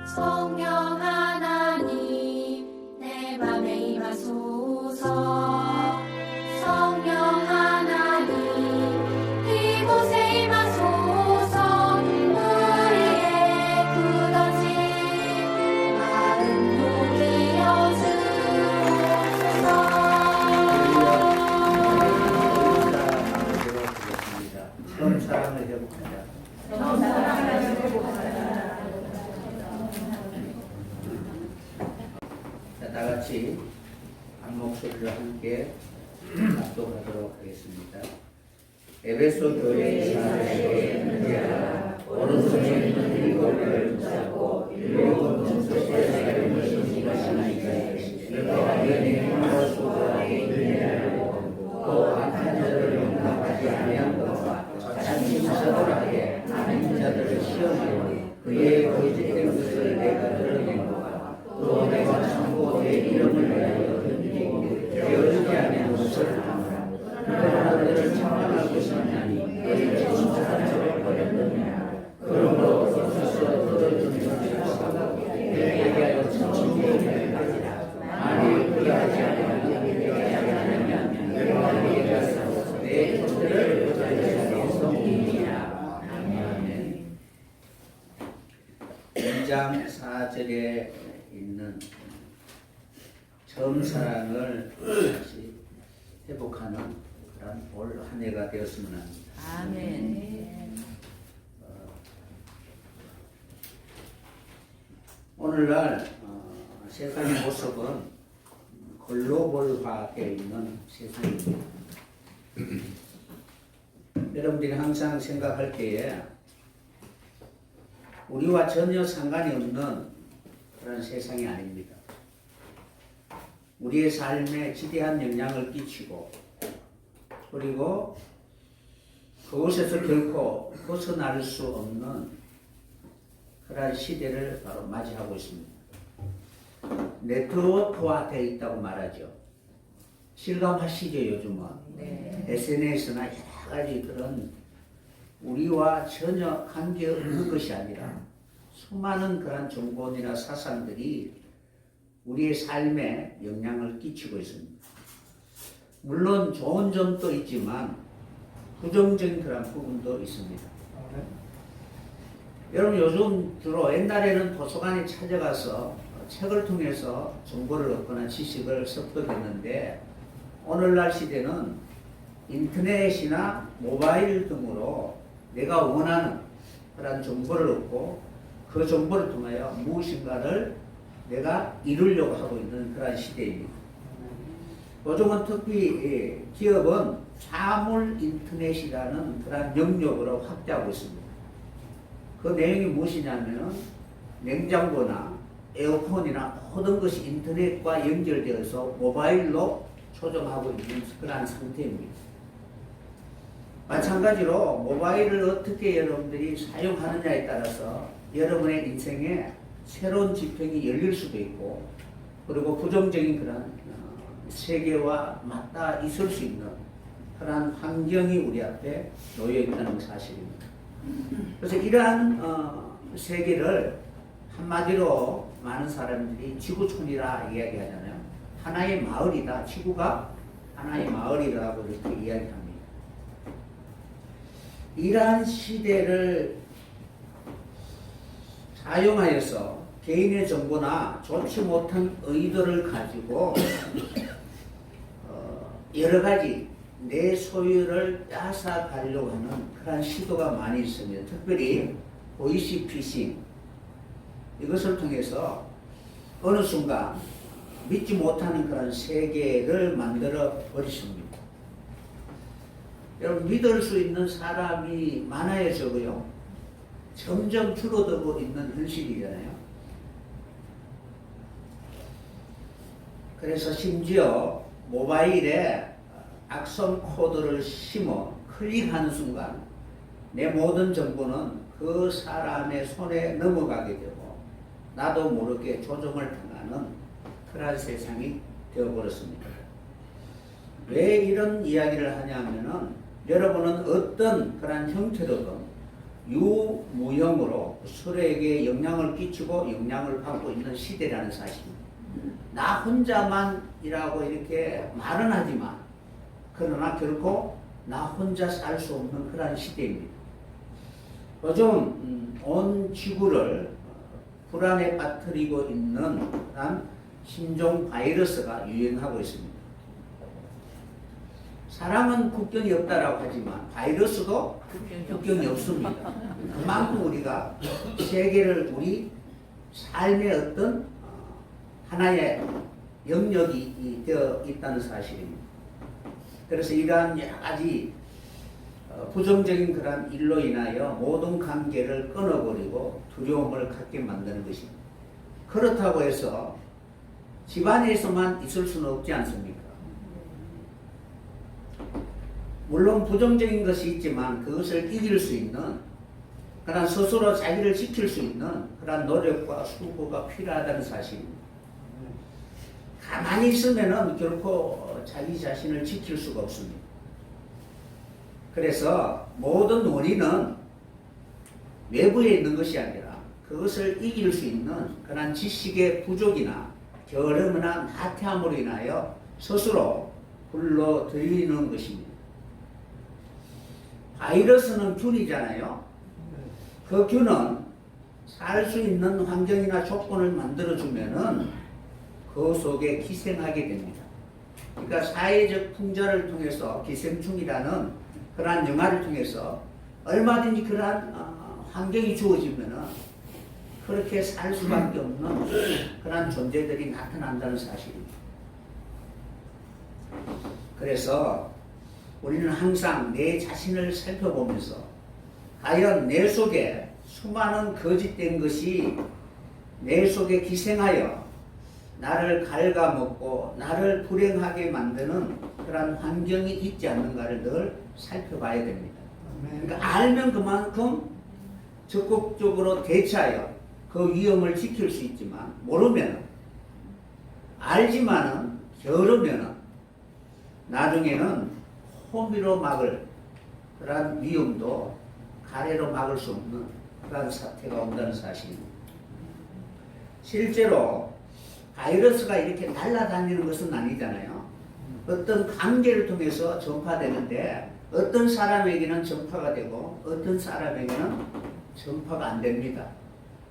성령 하나님 내 맘에 임하소서. 성령 하나님 이곳에 임하소서. 우리의 굳어진 마음 녹이어 주옵소서. 처음 사랑을 회복하자. 자, 다 같이 한 목소리로 함께 납독하도록 하겠습니다. 에베소 교회의 사람에게 오른손에 있는 일곱을 붙잡고 일곱 문소시의 사람을 신기가 하나이까 이러한 연예인으로 수고하게 인내하고 또 악한 자들을 용납하지 아니한 것과 자신이 서술하게 아는 자들을 시험하고 그의 거짓된 것을 내가 들어낸거와 또 내가 참고 내 이름을 위하여 던지고 되어지지 아니한 것을 하노라. 그러나 너를 참아할 것이 아니니 너희 진사를 버렸느냐. 그러므로 스스로 떨어지는 것을 사고 내게 하여 천천히 가지라. 만일 그리하지 아니하면 여호와에게 가서 내 손들을 거절하게 성이니라. 아멘. 2장 4절에 있는 처음 사랑을 다시 회복하는 그런 올 한 해가 되었으면 합니다. 아멘. 오늘날 세상의 모습은 글로벌화되어 있는 세상입니다. 여러분들이 항상 생각할 때에 우리와 전혀 상관이 없는 그런 세상이 아닙니다. 우리의 삶에 지대한 영향을 끼치고 그리고 그곳에서 결코 벗어날 수 없는 그런 시대를 바로 맞이하고 있습니다. 네트워크화되어 있다고 말하죠. 실감하시죠, 요즘은? 네. SNS나 여러 가지 그런 우리와 전혀 관계없는 것이 아니라 수많은 그런 정보나 사상들이 우리의 삶에 영향을 끼치고 있습니다. 물론 좋은 점도 있지만 부정적인 그런 부분도 있습니다. 여러분 요즘 주로 옛날에는 도서관에 찾아가서 책을 통해서 정보를 얻거나 지식을 습득했는데 오늘날 시대는 인터넷이나 모바일 등으로 내가 원하는 그런 정보를 얻고 그 정보를 통하여 무엇인가를 내가 이루려고 하고 있는 그런 시대입니다. 요즘은 특히 기업은 사물 인터넷이라는 그런 영역으로 확대하고 있습니다. 그 내용이 무엇이냐면 냉장고나 에어컨이나 모든 것이 인터넷과 연결되어서 모바일로 조정하고 있는 그런 상태입니다. 마찬가지로 모바일을 어떻게 여러분들이 사용하느냐에 따라서 여러분의 인생에 새로운 지평이 열릴 수도 있고 그리고 부정적인 그런 세계와 맞닿아 있을 수 있는 그런 환경이 우리 앞에 놓여 있다는 사실입니다. 그래서 이러한 세계를 한마디로 많은 사람들이 지구촌이라 이야기하잖아요. 하나의 마을이다. 지구가 하나의 마을이라고 이렇게 이야기합니다. 이러한 시대를 사용하여서 개인의 정보나 좋지 못한 의도를 가지고 여러 가지 내 소유를 뺏어가려고 하는 그런 시도가 많이 있습니다. 특별히 보이시피싱 이것을 통해서 어느 순간 믿지 못하는 그런 세계를 만들어 버리십니다. 여러분 믿을 수 있는 사람이 많아져서요 점점 줄어들고 있는 현실이잖아요. 그래서 심지어 모바일에 악성 코드를 심어 클릭하는 순간 내 모든 정보는 그 사람의 손에 넘어가게 되고 나도 모르게 조정을 당하는 그런 세상이 되어버렸습니다. 왜 이런 이야기를 하냐면은 여러분은 어떤 그런 형태로든 유무형으로 서로에게 영향을 끼치고 영향을 받고 있는 시대라는 사실입니다. 나 혼자만이라고 이렇게 말은 하지만 그러나 결코 나 혼자 살 수 없는 그런 시대입니다. 요즘 온 지구를 불안에 빠뜨리고 있는 그런 신종 바이러스가 유행하고 있습니다. 사람은 국경이 없다라고 하지만 바이러스도 국경이 없습니다. 그만큼 우리가 세계를 우리 삶의 어떤 하나의 영역이 되어 있다는 사실입니다. 그래서 이러한 여러 가지 부정적인 그런 일로 인하여 모든 관계를 끊어버리고 두려움을 갖게 만드는 것입니다. 그렇다고 해서 집안에서만 있을 수는 없지 않습니까? 물론 부정적인 것이 있지만 그것을 이길 수 있는 그런 스스로 자기를 지킬 수 있는 그런 노력과 수고가 필요하다는 사실입니다. 가만히 있으면은 결코 자기 자신을 지킬 수가 없습니다. 그래서 모든 원인은 외부에 있는 것이 아니라 그것을 이길 수 있는 그런 지식의 부족이나 게으름이나 나태함으로 인하여 스스로 불러들이는 것입니다. 바이러스는 균이잖아요. 그 균은 살 수 있는 환경이나 조건을 만들어주면은 그 속에 기생하게 됩니다. 그러니까 사회적 풍자를 통해서 기생충이라는 그러한 영화를 통해서 얼마든지 그러한 환경이 주어지면은 그렇게 살 수밖에 없는 그러한 존재들이 나타난다는 사실입니다. 그래서 우리는 항상 내 자신을 살펴보면서 과연 내 속에 수많은 거짓된 것이 내 속에 기생하여 나를 갉아먹고 나를 불행하게 만드는 그런 환경이 있지 않는가를 늘 살펴봐야 됩니다. 그러니까 알면 그만큼 적극적으로 대처하여 그 위험을 지킬 수 있지만 모르면 알지만은 게으르면은 나중에는 호미로 막을 그런 위험도 가래로 막을 수 없는 그런 사태가 온다는 사실입니다. 실제로 바이러스가 이렇게 날아다니는 것은 아니잖아요. 어떤 관계를 통해서 전파되는데 어떤 사람에게는 전파가 되고 어떤 사람에게는 전파가 안 됩니다.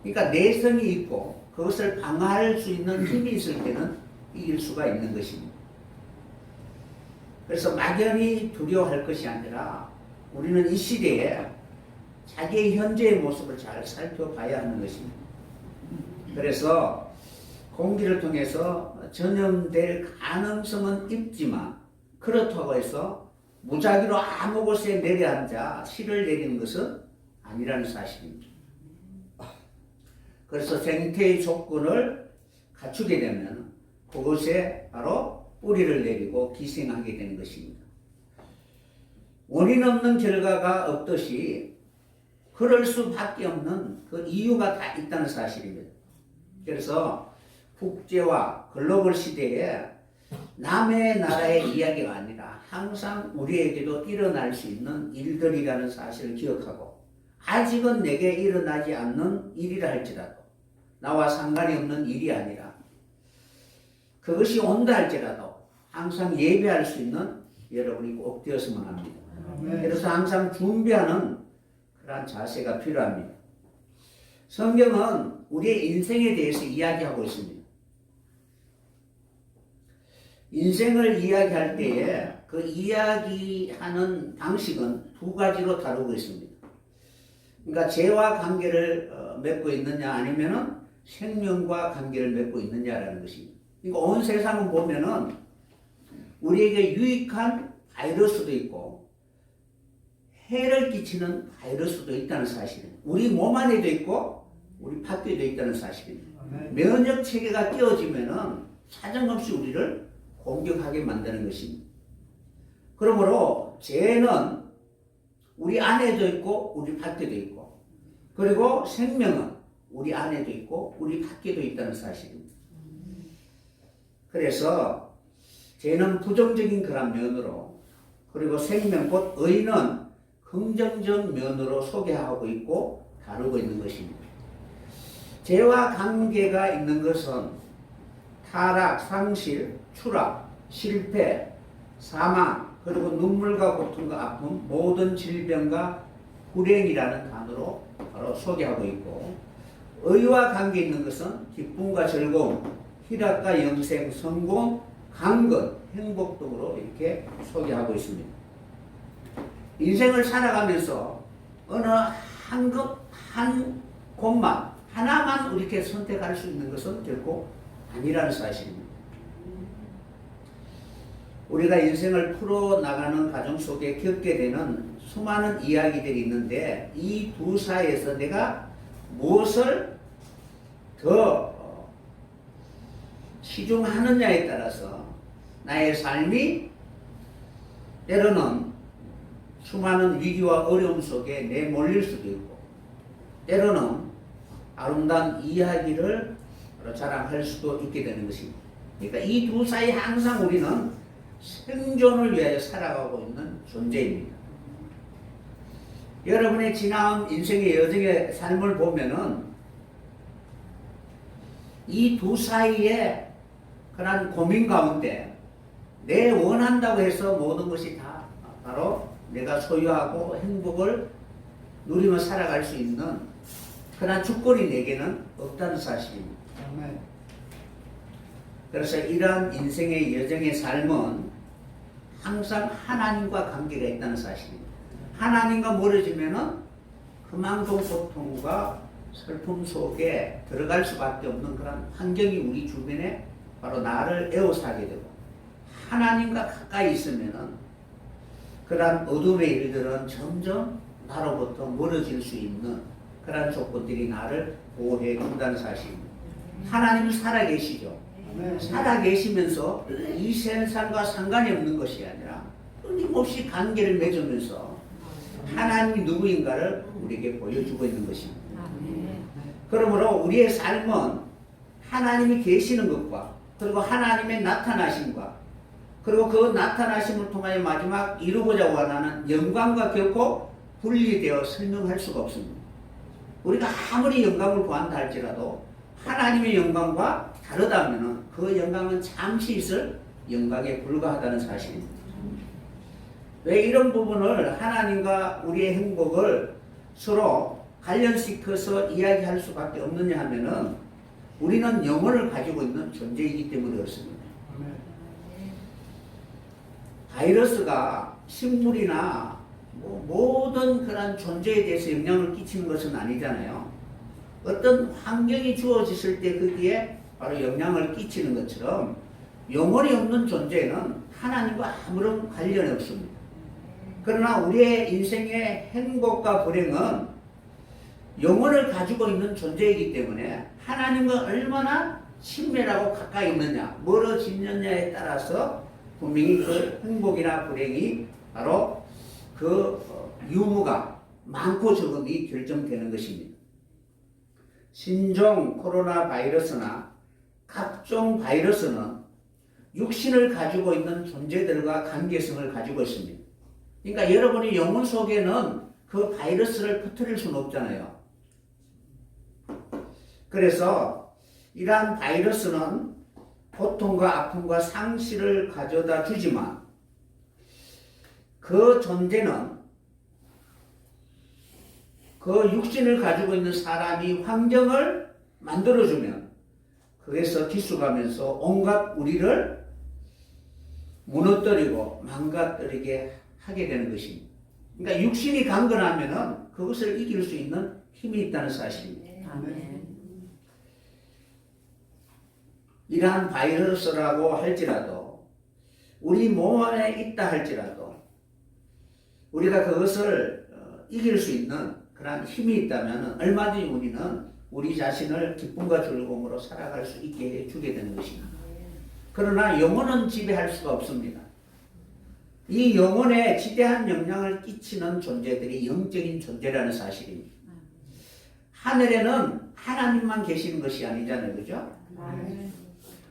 그러니까 내성이 있고 그것을 방어할 수 있는 힘이 있을 때는 이길 수가 있는 것입니다. 그래서 막연히 두려워할 것이 아니라 우리는 이 시대에 자기의 현재의 모습을 잘 살펴봐야 하는 것입니다. 그래서 공기를 통해서 전염될 가능성은 있지만 그렇다고 해서 무작위로 아무 곳에 내려앉아 실을 내리는 것은 아니라는 사실입니다. 그래서 생태의 조건을 갖추게 되면 그곳에 바로 뿌리를 내리고 기생하게 되는 것입니다. 원인 없는 결과가 없듯이 그럴 수밖에 없는 그 이유가 다 있다는 사실입니다. 그래서 국제화 글로벌 시대에 남의 나라의 이야기가 아니라 항상 우리에게도 일어날 수 있는 일들이라는 사실을 기억하고 아직은 내게 일어나지 않는 일이라 할지라도 나와 상관이 없는 일이 아니라 그것이 온다 할지라도 항상 예배할 수 있는 여러분이 꼭 되었으면 합니다. 그래서 항상 준비하는 그런 자세가 필요합니다. 성경은 우리의 인생에 대해서 이야기하고 있습니다. 인생을 이야기할 때에 그 이야기하는 방식은 두 가지로 다루고 있습니다. 그러니까 죄와 관계를 맺고 있느냐 아니면은 생명과 관계를 맺고 있느냐라는 것입니다. 그러니까 온 세상을 보면은 우리에게 유익한 바이러스도 있고 해를 끼치는 바이러스도 있다는 사실입니다. 우리 몸 안에도 있고 우리 밖에도 있다는 사실입니다. 면역 체계가 깨어지면은 사정없이 우리를 공격하게 만드는 것입니다. 그러므로 죄는 우리 안에도 있고 우리 밖에도 있고 그리고 생명은 우리 안에도 있고 우리 밖에도 있다는 사실입니다. 그래서 죄는 부정적인 그런 면으로 그리고 생명 곧 의는 긍정적 면으로 소개하고 있고 다루고 있는 것입니다. 죄와 관계가 있는 것은 타락, 상실, 추락, 실패, 사망, 그리고 눈물과 고통과 아픔, 모든 질병과 불행이라는 단어로 바로 소개하고 있고, 의와 관계 있는 것은 기쁨과 즐거움, 희락과 영생, 성공, 강건, 행복 등으로 이렇게 소개하고 있습니다. 인생을 살아가면서 어느 한 곳만 하나만 이렇게 선택할 수 있는 것은 결코 아니라는 사실입니다. 우리가 인생을 풀어나가는 과정 속에 겪게 되는 수많은 이야기들이 있는데 이 두 사이에서 내가 무엇을 더 치중하느냐에 따라서 나의 삶이 때로는 수많은 위기와 어려움 속에 내몰릴 수도 있고 때로는 아름다운 이야기를 자랑할 수도 있게 되는 것입니다. 그러니까 이 두 사이 항상 우리는 생존을 위하여 살아가고 있는 존재입니다. 여러분의 지나온 인생의 여정의 삶을 보면은 이 두 사이에 그런 고민 가운데 내 원한다고 해서 모든 것이 다 바로 내가 소유하고 행복을 누리며 살아갈 수 있는 그런 주권이 내게는 없다는 사실입니다. 그래서 이러한 인생의 여정의 삶은 항상 하나님과 관계가 있다는 사실입니다. 하나님과 멀어지면은 그만큼 고통과 슬픔 속에 들어갈 수밖에 없는 그런 환경이 우리 주변에 바로 나를 에워싸게 되고, 하나님과 가까이 있으면은 그런 어둠의 일들은 점점 나로부터 멀어질 수 있는 그런 조건들이 나를 보호해 준다는 사실입니다. 하나님은 살아계시죠. 살아계시면서 이 세상과 상관이 없는 것이 아니라 끊임없이 관계를 맺으면서 하나님이 누구인가를 우리에게 보여주고 있는 것입니다. 그러므로 우리의 삶은 하나님이 계시는 것과 그리고 하나님의 나타나심과 그리고 그 나타나심을 통하여 마지막 이루고자 원하는 영광과 결코 분리되어 설명할 수가 없습니다. 우리가 아무리 영광을 구한다 할지라도 하나님의 영광과 다르다면 그 영광은 잠시 있을 영광에 불과하다는 사실입니다. 왜 이런 부분을 하나님과 우리의 행복을 서로 관련시켜서 이야기할 수밖에 없느냐 하면은 우리는 영혼을 가지고 있는 존재이기 때문에 그렇습니다. 바이러스가 식물이나 모든 그런 존재에 대해서 영향을 끼치는 것은 아니잖아요. 어떤 환경이 주어졌을 때 거기에 바로 영향을 끼치는 것처럼 영혼이 없는 존재는 하나님과 아무런 관련이 없습니다. 그러나 우리의 인생의 행복과 불행은 영혼을 가지고 있는 존재이기 때문에 하나님과 얼마나 친밀하고 가까이 있느냐, 멀어지느냐에 따라서 분명히 그 행복이나 불행이 바로 그 유무가 많고 적음이 결정되는 것입니다. 신종 코로나 바이러스나 각종 바이러스는 육신을 가지고 있는 존재들과 관계성을 가지고 있습니다. 그러니까 여러분의 영혼 속에는 그 바이러스를 퍼뜨릴 수는 없잖아요. 그래서 이러한 바이러스는 고통과 아픔과 상실을 가져다 주지만 그 존재는 그 육신을 가지고 있는 사람이 환경을 만들어주면 그래서 기숙하면서 온갖 우리를 무너뜨리고 망가뜨리게 하게 되는 것입니다. 그러니까 육신이 강건하면은 그것을 이길 수 있는 힘이 있다는 사실입니다. 아멘. 이러한 바이러스라고 할지라도 우리 몸 안에 있다 할지라도 우리가 그것을 이길 수 있는 그런 힘이 있다면 얼마든지 우리는 우리 자신을 기쁨과 즐거움으로 살아갈 수 있게 해주게 되는 것입니다. 그러나 영혼은 지배할 수가 없습니다. 이 영혼에 지대한 영향을 끼치는 존재들이 영적인 존재라는 사실입니다. 하늘에는 하나님만 계시는 것이 아니잖아요. 그죠?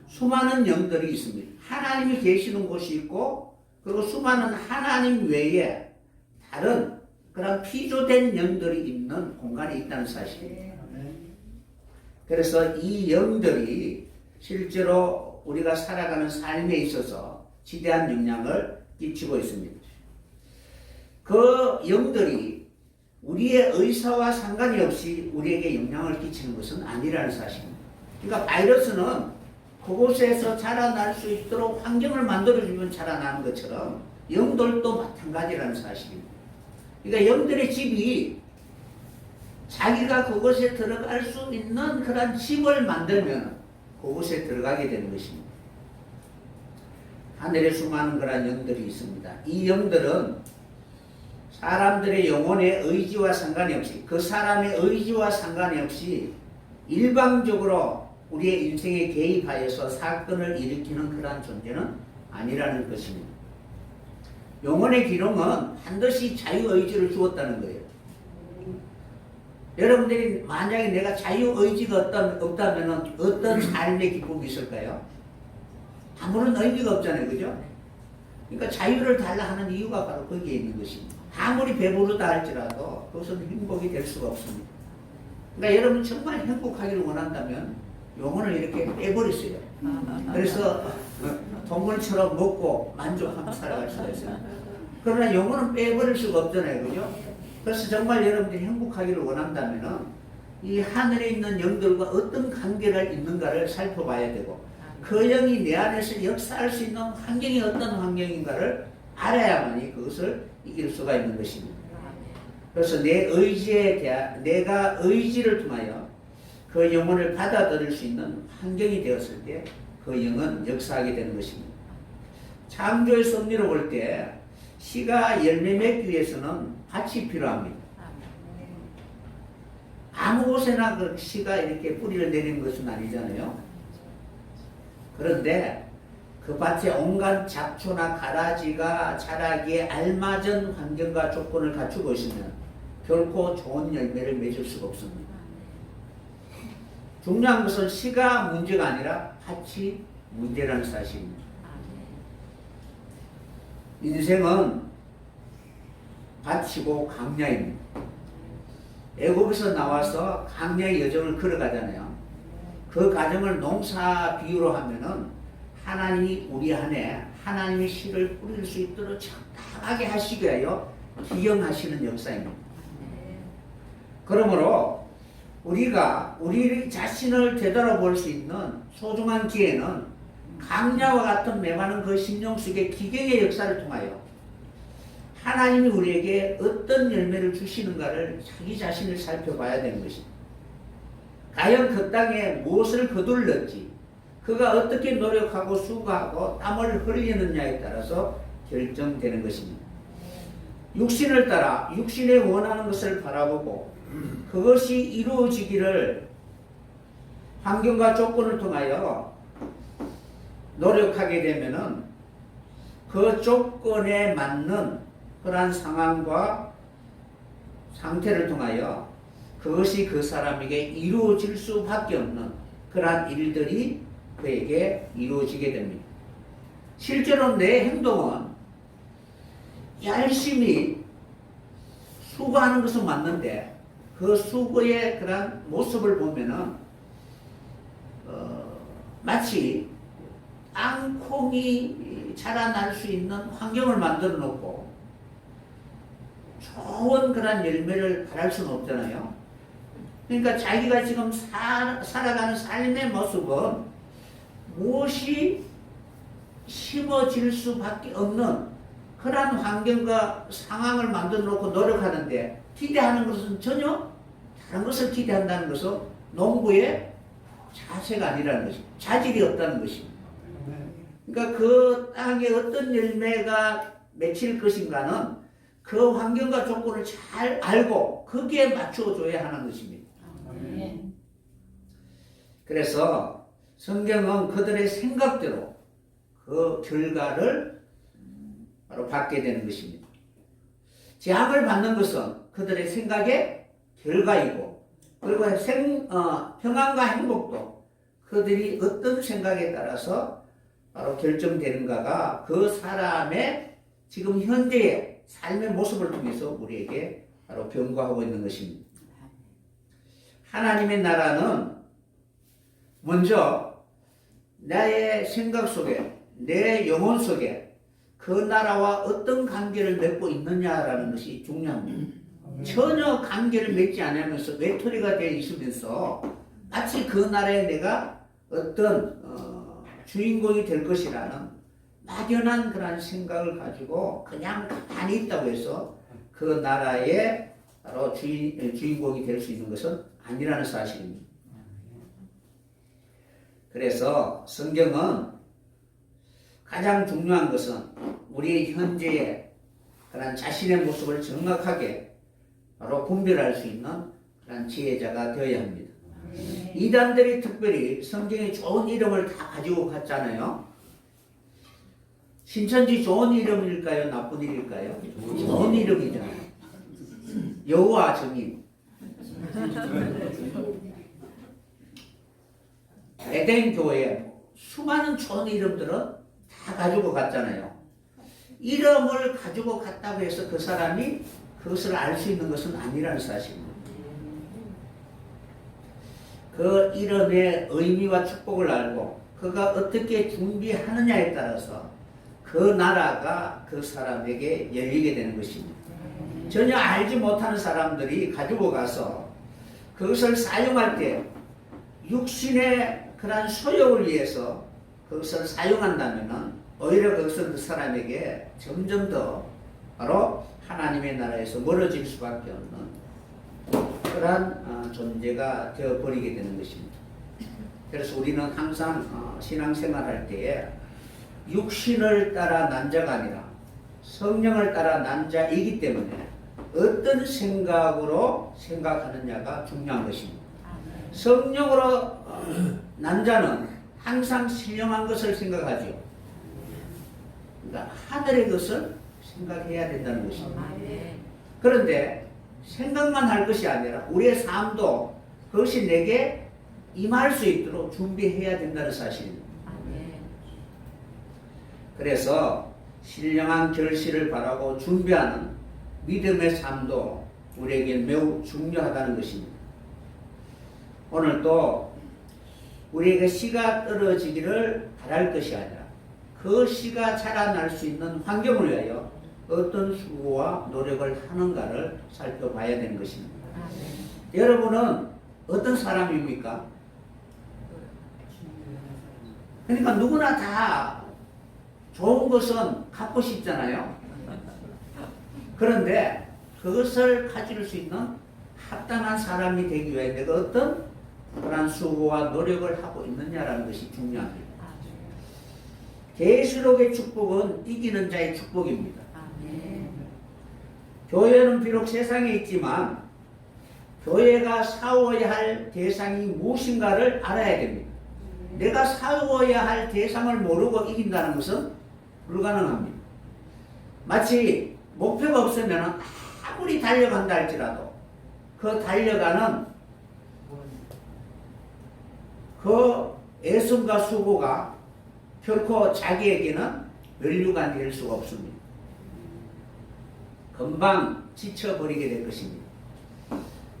수많은 영들이 있습니다. 하나님이 계시는 곳이 있고 그리고 수많은 하나님 외에 다른 그런 피조된 영들이 있는 공간에 있다는 사실이에요. 그래서 이 영들이 실제로 우리가 살아가는 삶에 있어서 지대한 영향을 끼치고 있습니다. 그 영들이 우리의 의사와 상관이 없이 우리에게 영향을 끼치는 것은 아니라는 사실입니다. 그러니까 바이러스는 그곳에서 자라날 수 있도록 환경을 만들어주면 자라나는 것처럼 영들도 마찬가지라는 사실입니다. 그러니까 영들의 집이 자기가 그곳에 들어갈 수 있는 그런 집을 만들면 그곳에 들어가게 되는 것입니다. 하늘에 수많은 그런 영들이 있습니다. 이 영들은 사람들의 영혼의 의지와 상관이 없이, 그 사람의 의지와 상관이 없이 일방적으로 우리의 인생에 개입하여서 사건을 일으키는 그러한 존재는 아니라는 것입니다. 영혼의 기능은 반드시 자유의지를 주었다는 거예요. 여러분들이 만약에 내가 자유의지가 없다면 어떤 삶의 기쁨이 있을까요? 아무런 의미가 없잖아요. 그죠? 그러니까 자유를 달라 하는 이유가 바로 거기에 있는 것입니다. 아무리 배부르다 할지라도 그것은 행복이 될 수가 없습니다. 그러니까 여러분 정말 행복하기를 원한다면 영혼을 이렇게 빼버리세요. 그래서 동물처럼 먹고 만족하며 살아갈 수가 있어요. 그러나 영혼은 빼버릴 수가 없잖아요. 그죠? 그래서 정말 여러분들이 행복하기를 원한다면 이 하늘에 있는 영들과 어떤 관계가 있는가를 살펴봐야 되고, 그 영이 내 안에서 역사할 수 있는 환경이 어떤 환경인가를 알아야만이 그것을 이길 수가 있는 것입니다. 그래서 내 의지에 대한, 내가 의지를 통하여 그 영혼을 받아들일 수 있는 환경이 되었을 때 그 영은 역사하게 되는 것입니다. 창조의 섭리로 볼 때 씨가 열매 맺기 위해서는 밭이 필요합니다. 아무 곳에나 그 씨가 이렇게 뿌리를 내리는 것은 아니잖아요. 그런데 그 밭에 온갖 잡초나 가라지가 자라기에 알맞은 환경과 조건을 갖추고 있으면 결코 좋은 열매를 맺을 수가 없습니다. 중요한 것은 씨가 문제가 아니라 밭이 문제라는 사실입니다. 인생은 밭이고 강야입니다. 애굽에서 나와서 강야의 여정을 걸어가잖아요. 그 과정을 농사 비유로 하면은 하나님이 우리 안에 하나님의 씨를 뿌릴 수 있도록 적당하게 하시기 위하여 기경하시는 역사입니다. 그러므로 우리가 우리 자신을 되돌아볼 수 있는 소중한 기회는 강야와 같은 메마른 그 심령 속의 기경의 역사를 통하여 하나님이 우리에게 어떤 열매를 주시는가를 자기 자신을 살펴봐야 되는 것입니다. 과연 그 땅에 무엇을 거둘렀지, 그가 어떻게 노력하고 수고하고 땀을 흘리느냐에 따라서 결정되는 것입니다. 육신을 따라 육신의 원하는 것을 바라보고 그것이 이루어지기를 환경과 조건을 통하여 노력하게 되면은 그 조건에 맞는 그러한 상황과 상태를 통하여 그것이 그 사람에게 이루어질 수밖에 없는 그러한 일들이 그에게 이루어지게 됩니다. 실제로 내 행동은 열심히 수고하는 것은 맞는데 그 수고의 그런 모습을 보면은 마치 땅콩이 자라날 수 있는 환경을 만들어 놓고 좋은 그런 열매를 바랄 수는 없잖아요. 그러니까 자기가 지금 살아가는 삶의 모습은 무엇이 심어질 수밖에 없는 그러한 환경과 상황을 만들어 놓고 노력하는데, 기대하는 것은 전혀 다른 것을 기대한다는 것은 농부의 자세가 아니라는 것입니다. 자질이 없다는 것입니다. 그러니까 그 땅에 어떤 열매가 맺힐 것인가는 그 환경과 조건을 잘 알고 거기에 맞춰줘야 하는 것입니다. 그래서 성경은 그들의 생각대로 그 결과를 바로 받게 되는 것입니다. 제약을 받는 것은 그들의 생각의 결과이고, 그리고 평안과 행복도 그들이 어떤 생각에 따라서 바로 결정되는가가 그 사람의 지금 현재의 삶의 모습을 통해서 우리에게 바로 경고하고 있는 것입니다. 하나님의 나라는 먼저 나의 생각 속에, 내 영혼 속에 그 나라와 어떤 관계를 맺고 있느냐라는 것이 중요합니다. 전혀 관계를 맺지 않으면서 외톨이가 되어 있으면서 마치 그 나라에 내가 어떤 주인공이 될 것이라는 막연한 그런 생각을 가지고 그냥 가만히 있다고 해서 그 나라의 바로 주인공이 될 수 있는 것은 아니라는 사실입니다. 그래서 성경은 가장 중요한 것은 우리 현재의 그런 자신의 모습을 정확하게 바로 분별할 수 있는 그런 지혜자가 되어야 합니다. 이단들이 특별히 성경에 좋은 이름을 다 가지고 갔잖아요. 신천지 좋은 이름일까요? 나쁜 이름일까요? 좋은 이름이잖아요. 여호와 증인, 에덴 교회, 수많은 좋은 이름들은 다 가지고 갔잖아요. 이름을 가지고 갔다고 해서 그 사람이 그것을 알 수 있는 것은 아니라는 사실입니다. 그 이름의 의미와 축복을 알고 그가 어떻게 준비하느냐에 따라서 그 나라가 그 사람에게 열리게 되는 것입니다. 전혀 알지 못하는 사람들이 가지고 가서 그것을 사용할 때 육신의 그런 소욕을 위해서 그것을 사용한다면 오히려 그것은 그 사람에게 점점 더 바로 하나님의 나라에서 멀어질 수밖에 없는 그러한 존재가 되어버리게 되는 것입니다. 그래서 우리는 항상 신앙생활할 때에 육신을 따라 난 자가 아니라 성령을 따라 난 자이기 때문에 어떤 생각으로 생각하느냐가 중요한 것입니다. 성령으로 난 자는 항상 신령한 것을 생각하죠. 그러니까 하늘의 것을 생각해야 된다는 것입니다. 그런데 생각만 할 것이 아니라 우리의 삶도 그것이 내게 임할 수 있도록 준비해야 된다는 사실입니다. 그래서 신령한 결실을 바라고 준비하는 믿음의 삶도 우리에게 매우 중요하다는 것입니다. 오늘도 우리에게 씨가 떨어지기를 바랄 것이 아니라 그 씨가 자라날 수 있는 환경을 위하여 어떤 수고와 노력을 하는가를 살펴봐야 되는 것입니다. 여러분은 어떤 사람입니까? 그러니까 누구나 다 좋은 것은 갖고 싶잖아요. 그런데 그것을 가질 수 있는 합당한 사람이 되기 위해 내가 어떤 그런 수고와 노력을 하고 있느냐라는 것이 중요합니다. 계시록의 축복은 이기는 자의 축복입니다. 교회는 비록 세상에 있지만 교회가 싸워야 할 대상이 무엇인가를 알아야 됩니다. 내가 싸워야 할 대상을 모르고 이긴다는 것은 불가능합니다. 마치 목표가 없으면 아무리 달려간다 할지라도 그 달려가는 그 애씀과 수고가 결코 자기에게는 연류가 될 수가 없습니다. 금방 지쳐버리게 될 것입니다.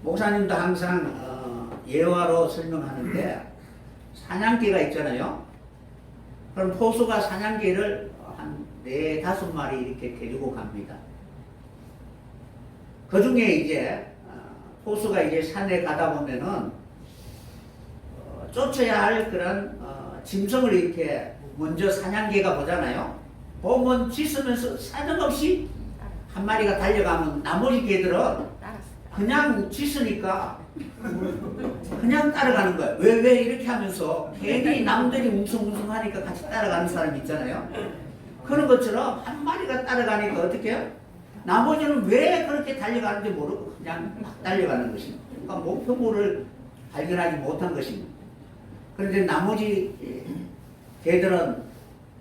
목사님도 항상 예화로 설명하는데 사냥개가 있잖아요. 그럼 포수가 사냥개를 한 4-5마리 이렇게 데리고 갑니다. 그 중에 이제 포수가 이제 산에 가다 보면은 쫓아야 할 그런 짐승을 이렇게 먼저 사냥개가 보잖아요. 보면 짖으면서 사정없이 한 마리가 달려가면 나머지 개들은 그냥 짖으니까 그냥 따라가는 거예요. 왜 이렇게 하면서 괜히 남들이 웅성웅성하니까 같이 따라가는 사람 있잖아요. 그런 것처럼 한 마리가 따라가니까 어떻게 해요? 나머지는 왜 그렇게 달려가는지 모르고 그냥 막 달려가는 것입니다. 그러니까 목표물을 발견하지 못한 것입니다. 그런데 나머지 개들은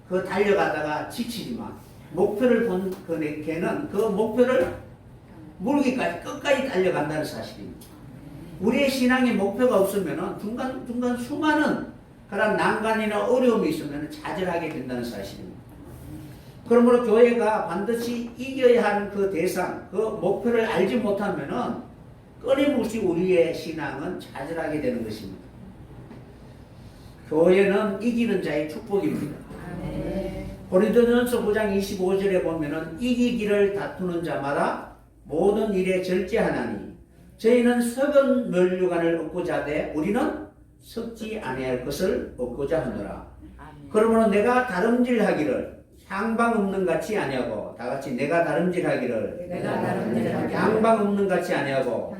그 달려가다가 지치지만 목표를 본 그 개는 그 목표를 물기까지 끝까지 달려간다는 사실입니다. 우리의 신앙에 목표가 없으면 중간 수많은 그런 난관이나 어려움이 있으면 좌절하게 된다는 사실입니다. 그러므로 교회가 반드시 이겨야 하는 그 대상, 그 목표를 알지 못하면은 끊임없이 우리의 신앙은 좌절하게 되는 것입니다. 교회는 이기는 자의 축복입니다. 고린도전서 9장 25절에 보면은 이기기를 다투는 자마다 모든 일에 절제하나니 저희는 썩은 면류관을 얻고자 하되 우리는 썩지 아니할 것을 얻고자 하노라. 그러므로 내가 다름질하기를 향방 없는 같이 아니하고, 다 같이 내가 다름질하기를 향방 없는 같이 아니하고,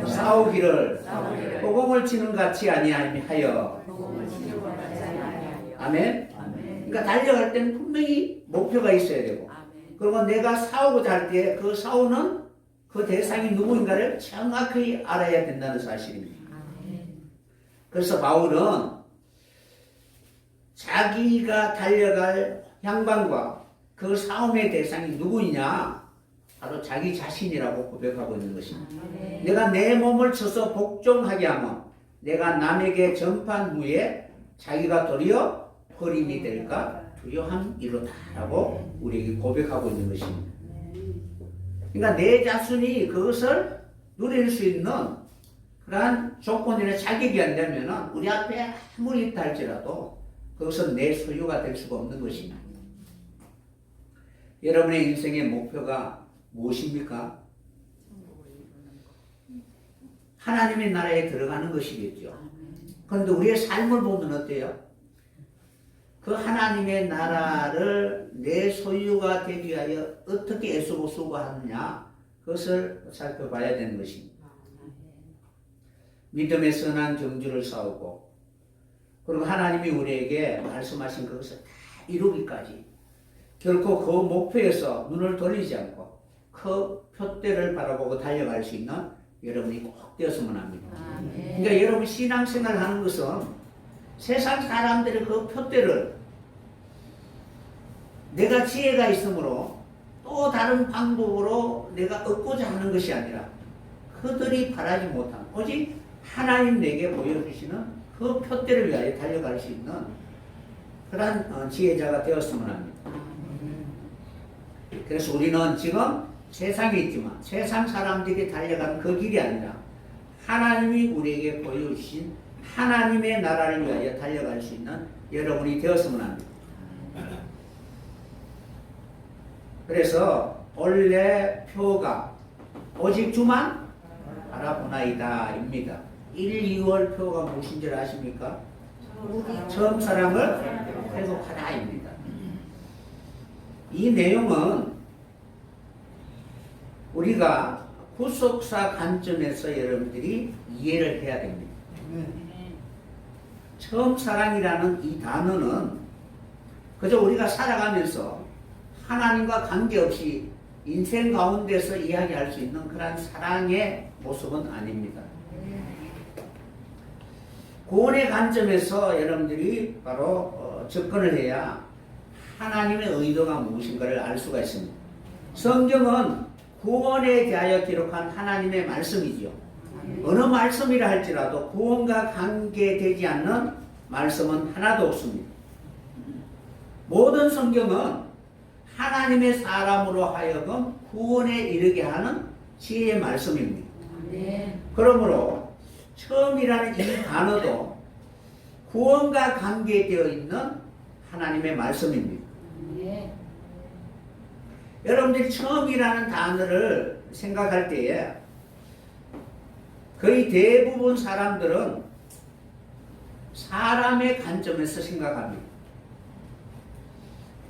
싸우기를 호공을 치는 같이 아니하여. 아멘. 그러니까 달려갈 때는 분명히 목표가 있어야 되고, 그리고 내가 싸우고자 할 때 그 싸우는 그 대상이 누구인가를 정확히 알아야 된다는 사실입니다. 그래서 바울은 자기가 달려갈 향방과 그 싸움의 대상이 누구이냐? 바로 자기 자신이라고 고백하고 있는 것입니다. 내가 내 몸을 쳐서 복종하게 하면 내가 남에게 전판 후에 자기가 도리어 버림이 될까 두려함이로다라고 우리에게 고백하고 있는 것입니다. 그러니까 내 자신이 그것을 누릴 수 있는 그러한 조건이나 자격이 안 되면 우리 앞에 아무리 있다 할지라도 그것은 내 소유가 될 수가 없는 것입니다. 여러분의 인생의 목표가 무엇입니까? 하나님의 나라에 들어가는 것이겠죠. 그런데 우리의 삶을 보면 어때요? 그 하나님의 나라를 내 소유가 되기 위하여 어떻게 애쓰고 수고하느냐, 그것을 살펴봐야 되는 것입니다. 믿음의 선한 경주를 싸우고, 그리고 하나님이 우리에게 말씀하신 그것을 다 이루기까지 결코 그 목표에서 눈을 돌리지 않고 그 표대를 바라보고 달려갈 수 있는 여러분이 꼭 되었으면 합니다. 그러니까 여러분 신앙생활을 하는 것은 세상 사람들의 그 표대를 내가 지혜가 있으므로 또 다른 방법으로 내가 얻고자 하는 것이 아니라 그들이 바라지 못한 오직 하나님 내게 보여주시는 그 표대를 위하여 달려갈 수 있는 그러한 지혜자가 되었으면 합니다. 그래서 우리는 지금 세상에 있지만 세상 사람들이 달려가는 그 길이 아니라 하나님이 우리에게 보여주신 하나님의 나라를 위하여 달려갈 수 있는 여러분이 되었으면 합니다. 그래서 본래 표가 오직 주만 바라보나이다 입니다. 1, 2월 표가 무엇인 줄 아십니까? 처음 사랑을 회복하라 입니다. 이 내용은 우리가 구속사 관점에서 여러분들이 이해를 해야 됩니다. 처음 사랑이라는 이 단어는 그저 우리가 살아가면서 하나님과 관계없이 인생 가운데서 이야기할 수 있는 그런 사랑의 모습은 아닙니다. 구원의 관점에서 여러분들이 바로 접근을 해야 하나님의 의도가 무엇인가를 알 수가 있습니다. 성경은 구원에 대하여 기록한 하나님의 말씀이지요. 어느 말씀이라 할지라도 구원과 관계되지 않는 말씀은 하나도 없습니다. 모든 성경은 하나님의 사람으로 하여금 구원에 이르게 하는 지혜의 말씀입니다. 그러므로 처음이라는 이 단어도 구원과 관계되어 있는 하나님의 말씀입니다. 여러분들이 처음이라는 단어를 생각할 때에 거의 대부분 사람들은 사람의 관점에서 생각합니다.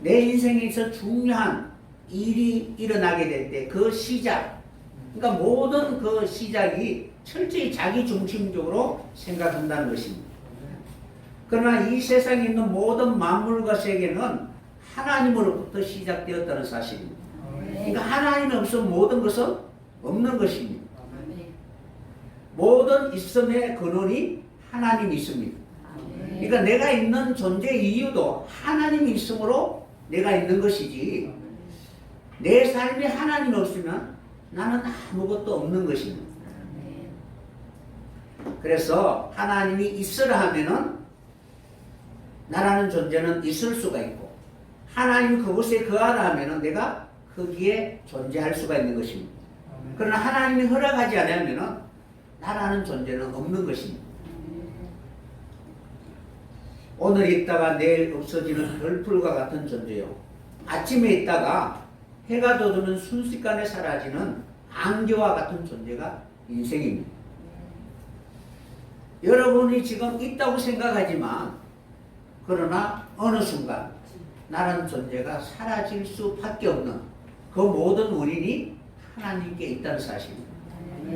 내 인생에서 중요한 일이 일어나게 될 때 그 시작, 그러니까 모든 그 시작이 철저히 자기 중심적으로 생각한다는 것입니다. 그러나 이 세상에 있는 모든 만물과 세계는 하나님으로부터 시작되었다는 사실입니다. 그러니까 하나님이 없으면 모든 것은 없는 것입니다. 모든 있음의 근원이 하나님이 있습니다. 그러니까 내가 있는 존재 이유도 하나님이 있으므로 내가 있는 것이지, 내 삶에 하나님이 없으면 나는 아무것도 없는 것입니다. 그래서 하나님이 있으라 하면은 나라는 존재는 있을 수가 있고, 하나님 그곳에 거하라 하면은 내가 거기에 존재할 수가 있는 것입니다. 그러나 하나님이 허락하지 않으면은 나라는 존재는 없는 것입니다. 오늘 있다가 내일 없어지는 별풀과 같은 존재요. 아침에 있다가 해가 돋으면 순식간에 사라지는 안개와 같은 존재가 인생입니다. 여러분이 지금 있다고 생각하지만 그러나 어느 순간 나라는 존재가 사라질 수밖에 없는 그 모든 원인이 하나님께 있다는 사실입니다.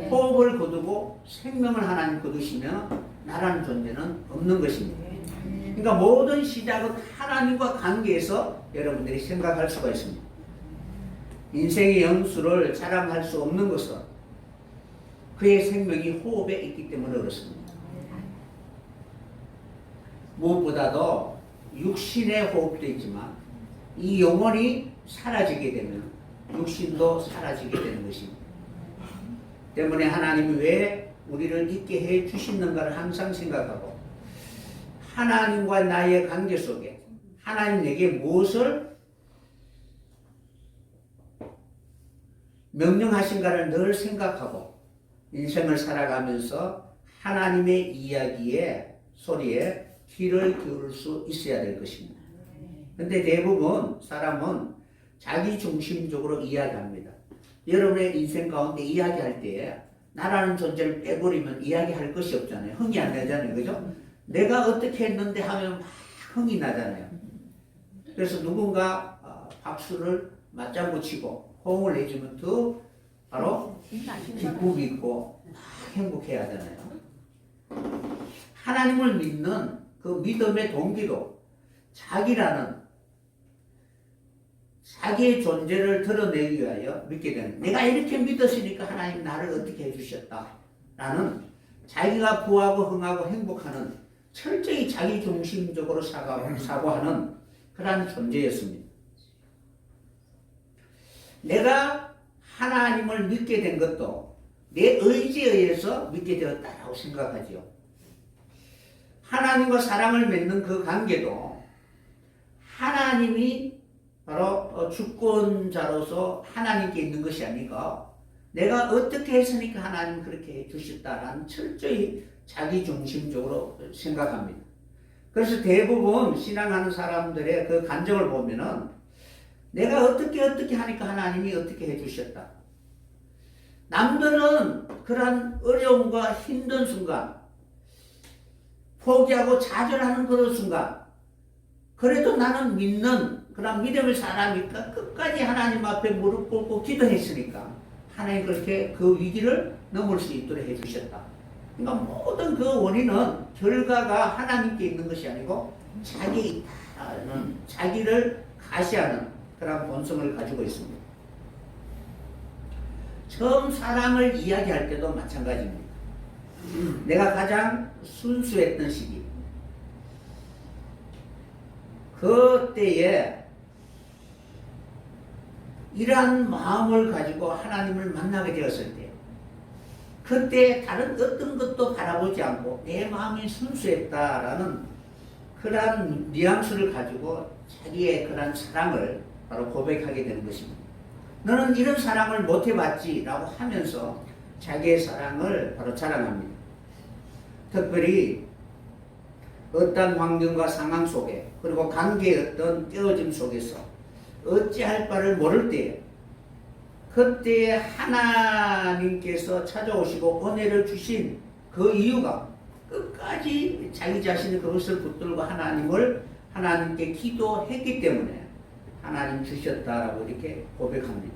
호흡을 거두고 생명을 하나님 거두시면 나라는 존재는 없는 것입니다. 그러니까 모든 시작은 하나님과 관계에서 여러분들이 생각할 수가 있습니다. 인생의 영수를 자랑할 수 없는 것은 그의 생명이 호흡에 있기 때문에 그렇습니다. 무엇보다도 육신의 호흡도 있지만 이 영혼이 사라지게 되면 육신도 사라지게 되는 것입니다. 때문에 하나님이 왜 우리를 있게 해 주시는가를 항상 생각하고 하나님과 나의 관계 속에 하나님 내게 무엇을 명령하신가를 늘 생각하고 인생을 살아가면서 하나님의 이야기에 소리에 귀를 기울일 수 있어야 될 것입니다. 근데 대부분 사람은 자기 중심적으로 이야기합니다. 여러분의 인생 가운데 이야기할 때에 나라는 존재를 빼버리면 이야기할 것이 없잖아요. 흥이 안 나잖아요. 그죠? 내가 어떻게 했는데 하면 막 흥이 나잖아요. 그래서 누군가 박수를 맞장구 치고 호응을 해주면 더 바로 기쁨이 있고 막 행복해야 하잖아요. 하나님을 믿는 그 믿음의 동기도 자기라는 자기의 존재를 드러내기 위하여 믿게 되는, 내가 이렇게 믿었으니까 하나님 나를 어떻게 해주셨다 라는 자기가 부하고 흥하고 행복하는 철저히 자기중심적으로 사고하는 그러한 존재였습니다. 내가 하나님을 믿게 된 것도 내 의지에 의해서 믿게 되었다라고 생각하지요. 하나님과 사랑을 맺는 그 관계도 하나님이 바로 주권자로서 하나님께 있는 것이 아니고 내가 어떻게 했으니까 하나님 그렇게 해주셨다라는 철저히 자기중심적으로 생각합니다. 그래서 대부분 신앙하는 사람들의 그 감정을 보면은 내가 어떻게 하니까 하나님이 어떻게 해주셨다. 남들은 그런 어려움과 힘든 순간 포기하고 좌절하는 그런 순간 그래도 나는 믿는 그런 믿음의 사람이니까 끝까지 하나님 앞에 무릎 꿇고 기도했으니까 하나님 그렇게 그 위기를 넘을 수 있도록 해주셨다. 그러니까 모든 그 원인은 결과가 하나님께 있는 것이 아니고 자기 있다는 자기를 가시하는 그런 본성을 가지고 있습니다. 처음 사랑을 이야기할 때도 마찬가지입니다. 내가 가장 순수했던 시기 그때에 이러한 마음을 가지고 하나님을 만나게 되었을 때 그때 다른 어떤 것도 바라보지 않고 내 마음이 순수했다라는 그러한 뉘앙스를 가지고 자기의 그러한 사랑을 바로 고백하게 되는 것입니다. 너는 이런 사랑을 못 해봤지 라고 하면서 자기의 사랑을 바로 자랑합니다. 특별히 어떤 환경과 상황 속에 그리고 관계의 어떤 깨어짐 속에서 어찌할 바를 모를 때 그때 하나님께서 찾아오시고 은혜를 주신 그 이유가 끝까지 자기 자신의 그것을 붙들고 하나님께 기도했기 때문에 하나님 주셨다라고 이렇게 고백합니다.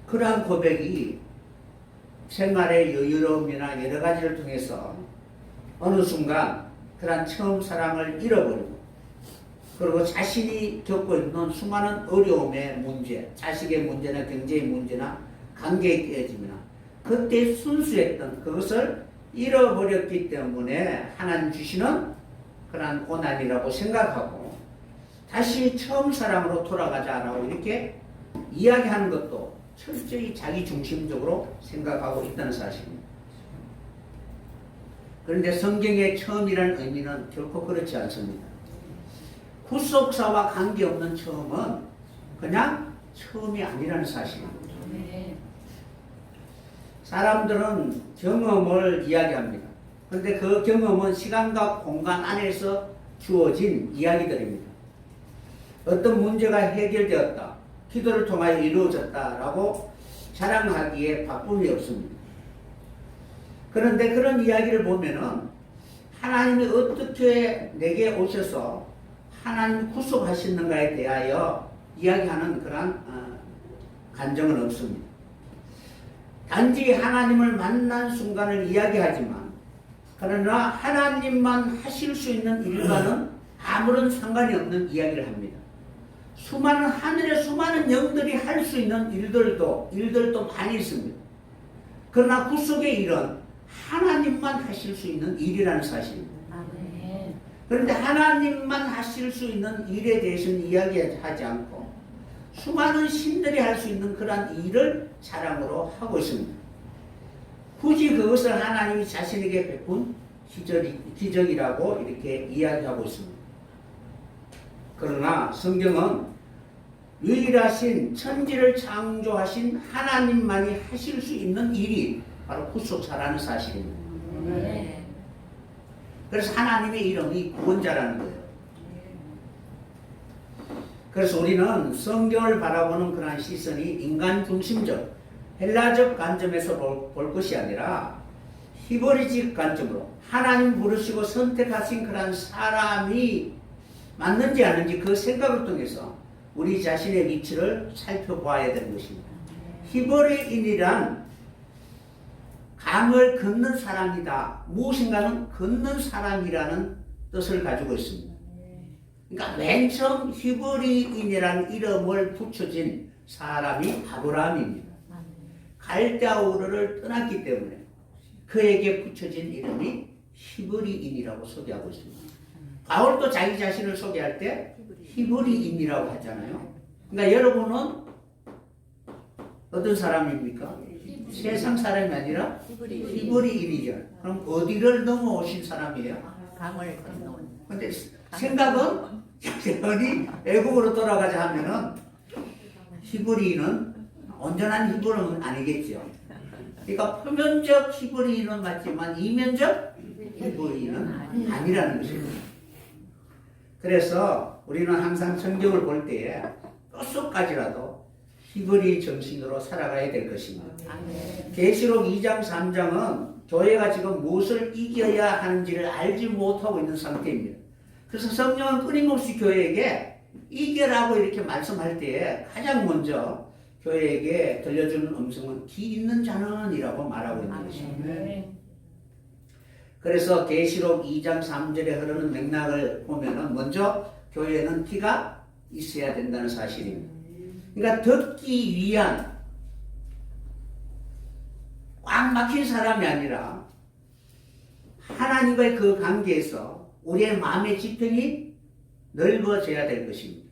그러한 고백이 생활의 여유로움이나 여러 가지를 통해서 어느 순간 그러한 처음 사랑을 잃어버리고 그리고 자신이 겪고 있는 수많은 어려움의 문제, 자식의 문제나 경제의 문제나 관계의 깨짐이나 그때 순수했던 그것을 잃어버렸기 때문에 하나님 주시는 그러한 고난이라고 생각하고 다시 처음 사랑으로 돌아가자라고 이렇게 이야기하는 것도 철저히 자기 중심적으로 생각하고 있다는 사실입니다. 그런데 성경의 처음이라는 의미는 결코 그렇지 않습니다. 구속사와 관계없는 처음은 그냥 처음이 아니라는 사실입니다. 네. 사람들은 경험을 이야기합니다. 그런데 그 경험은 시간과 공간 안에서 주어진 이야기들입니다. 어떤 문제가 해결되었다, 기도를 통하여 이루어졌다라고 자랑하기에 바쁨이 없습니다. 그런데 그런 이야기를 보면은 하나님이 어떻게 내게 오셔서 하나님 구속하시는가에 대하여 이야기하는 그런 간정은 없습니다. 단지 하나님을 만난 순간을 이야기하지만 그러나 하나님만 하실 수 있는 일과는 아무런 상관이 없는 이야기를 합니다. 수많은 하늘의 수많은 영들이 할 수 있는 일들도 많이 있습니다. 그러나 구속의 일은 하나님만 하실 수 있는 일이라는 사실입니다. 아멘. 그런데 하나님만 하실 수 있는 일에 대해서는 이야기하지 않고 수많은 신들이 할 수 있는 그러한 일을 자랑으로 하고 있습니다. 굳이 그것을 하나님이 자신에게 베푼 기적이라고 이렇게 이야기하고 있습니다. 그러나 성경은 유일하신 천지를 창조하신 하나님만이 하실 수 있는 일이 바로 구속사라는 사실입니다. 네. 그래서 하나님의 이름이 구원자라는 거예요. 그래서 우리는 성경을 바라보는 그러한 시선이 인간 중심적, 헬라적 관점에서 볼 것이 아니라 히브리적 관점으로 하나님 부르시고 선택하신 그러한 사람이 맞는지 아닌지 그 생각을 통해서 우리 자신의 위치를 살펴보아야 되는 것입니다. 히브리인이란 강을 걷는 사람이다, 무엇인가는 걷는 사람이라는 뜻을 가지고 있습니다. 그러니까 맨 처음 히브리인이라는 이름을 붙여진 사람이 아브라함입니다. 갈대아 우르를 떠났기 때문에 그에게 붙여진 이름이 히브리인이라고 소개하고 있습니다. 바울도 자기 자신을 소개할 때 히브리인이라고 하잖아요. 그러니까 여러분은 어떤 사람입니까? 세상 사람이 아니라 히브리인이죠. 그럼 어디를 넘어오신 사람이에요? 강을 건너온. 근데 생각은 여전히 애국으로 돌아가자 하면은 히브리인은 온전한 히브리인은 아니겠죠. 그러니까 표면적 히브리인은 맞지만 이면적 히브리인은 아니라는 것입니다. 그래서 우리는 항상 성경을 볼 때에 뼛속까지라도 히브리 정신으로 살아가야 될 것입니다. 계시록 2장 3장은 교회가 지금 무엇을 이겨야 하는지를 알지 못하고 있는 상태입니다. 그래서 성령은 끊임없이 교회에게 이겨라고 이렇게 말씀할 때에 가장 먼저 교회에게 들려주는 음성은 기 있는 자는 이라고 말하고 있는 것입니다. 그래서 계시록 2장 3절에 흐르는 맥락을 보면은 먼저 교회에는 기가 있어야 된다는 사실입니다. 그러니까 듣기 위한 꽉 막힌 사람이 아니라 하나님과의 그 관계에서 우리의 마음의 지평이 넓어져야 될 것입니다.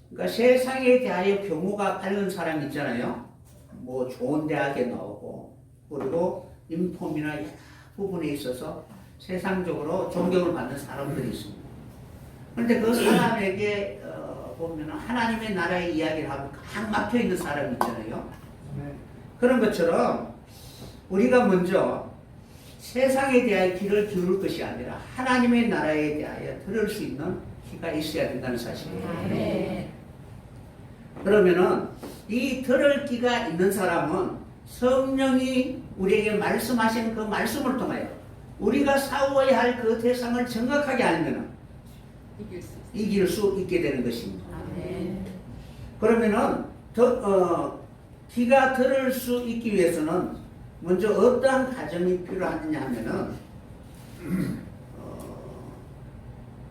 그러니까 세상에 대하여 경우가 밝은 사람 있잖아요. 뭐 좋은 대학에 나오고 그리고 인폼이나 여러 부분에 있어서 세상적으로 존경을 받는 사람들이 있습니다. 그런데 그 사람에게 보면 하나님의 나라의 이야기를 하고 꽉 막혀 있는 사람이 있잖아요. 그런 것처럼 우리가 먼저 세상에 대하여 귀를 기울일 것이 아니라 하나님의 나라에 대하여 들을 수 있는 귀가 있어야 된다는 사실이에요. 그러면은 이 들을 귀가 있는 사람은 성령이 우리에게 말씀하신 그 말씀을 통하여 우리가 싸워야 할 그 대상을 정확하게 알면 이길 수 있게 되는 것입니다. 그러면은 귀가 들을 수 있기 위해서는 먼저 어떠한 과정이 필요하느냐 하면은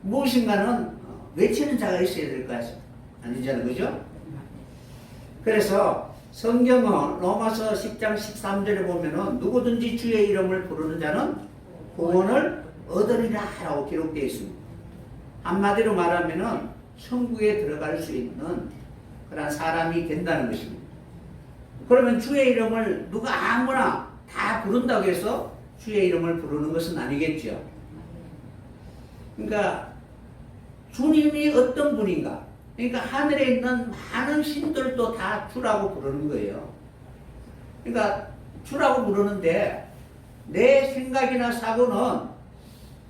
무엇인가는 외치는 자가 있어야 될 것 아니잖아요, 그죠? 그래서 성경은 로마서 10장 13절에 보면은 누구든지 주의 이름을 부르는 자는 구원을 얻으리라 라고 기록되어 있습니다. 한마디로 말하면은 천국에 들어갈 수 있는 그런 사람이 된다는 것입니다. 그러면 주의 이름을 누가 아무나 다 부른다고 해서 주의 이름을 부르는 것은 아니겠죠. 그러니까 주님이 어떤 분인가? 그러니까 하늘에 있는 많은 신들도 다 주라고 부르는 거예요. 그러니까 주라고 부르는데 내 생각이나 사고는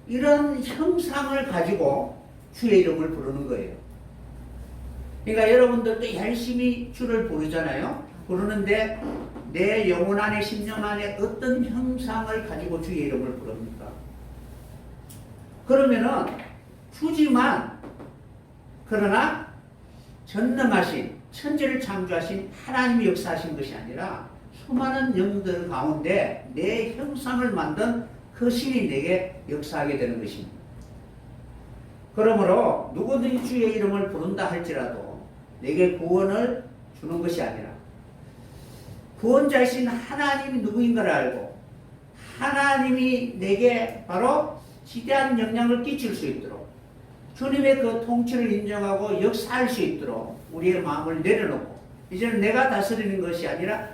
이런 형상을 가지고 주의 이름을 부르는 거예요. 그러니까 여러분들도 열심히 주를 부르잖아요. 부르는데 내 영혼 안에, 심령 안에 어떤 형상을 가지고 주의 이름을 부릅니까? 그러면은 주지만, 그러나 전능하신, 천지를 창조하신 하나님이 역사하신 것이 아니라 수많은 영들 가운데 내 형상을 만든 그 신이 내게 역사하게 되는 것입니다. 그러므로 누구든지 주의 이름을 부른다 할지라도 내게 구원을 주는 것이 아니라 구원자이신 하나님이 누구인가를 알고 하나님이 내게 바로 지대한 영향을 끼칠 수 있도록 주님의 그 통치를 인정하고 역사할 수 있도록 우리의 마음을 내려놓고 이제는 내가 다스리는 것이 아니라